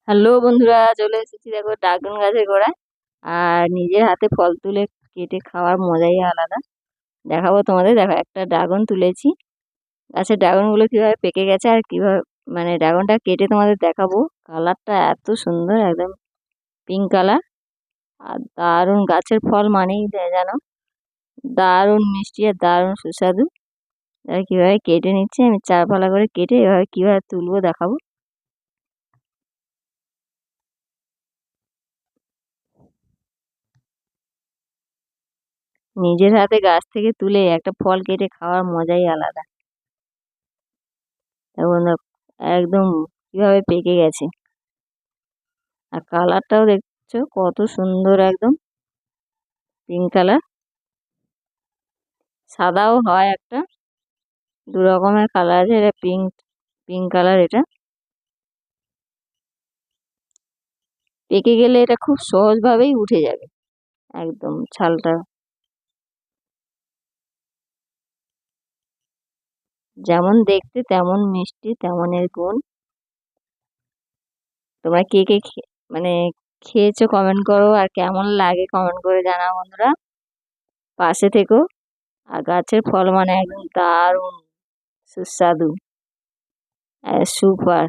Hello বন্ধুরা, চলে এসেছি দেখো ড্রাগন গাছের গোড়ায়। আর নিজের হাতে ফল তুলে কেটে খাওয়ার মজাই আলাদা। দেখাবো তোমাদের। দেখো, একটা ড্রাগন তুলেছি। গাছের ড্রাগন গুলো কিভাবে পেকে গেছে আর কিভাবে মানে ড্রাগনটা কেটে তোমাদের দেখাবো। কালারটা এত সুন্দর, একদম পিঙ্ক কালার। আর দারুণ, গাছের ফল মানেই জানো দারুণ মিষ্টি আর দারুণ সুস্বাদু। দেখো কিভাবে কেটে নিচ্ছে, আমি চার ফালা করে কেটে এভাবে কিভাবে তুলবো দেখাবো। নিজের হাতে গাছ থেকে তুলে একটা ফল কেটে খাওয়ার মজাই আলাদা। এখন একদম কিভাবে পেকে গেছে। আর কালারটাও দেখছো কত সুন্দর, একদম পিঙ্ক কালার। সাদাও হয় একটা, দু রকমের কালার আছে। এটা পিঙ্ক, পিঙ্ক কালার এটা। পেকে গেলে এটা খুব সহজভাবেই উঠে যাবে, একদম ছালটা। যেমন দেখতে তেমন মিষ্টি, তেমন এর গুণ। তোমরা কে কে মানে খেয়েছো কমেন্ট করো, আর কেমন লাগে কমেন্ট করে জানাও বন্ধুরা। পাশে থেকো। আর গাছের ফল মানে একদম দারুণ সুস্বাদু, সুপার।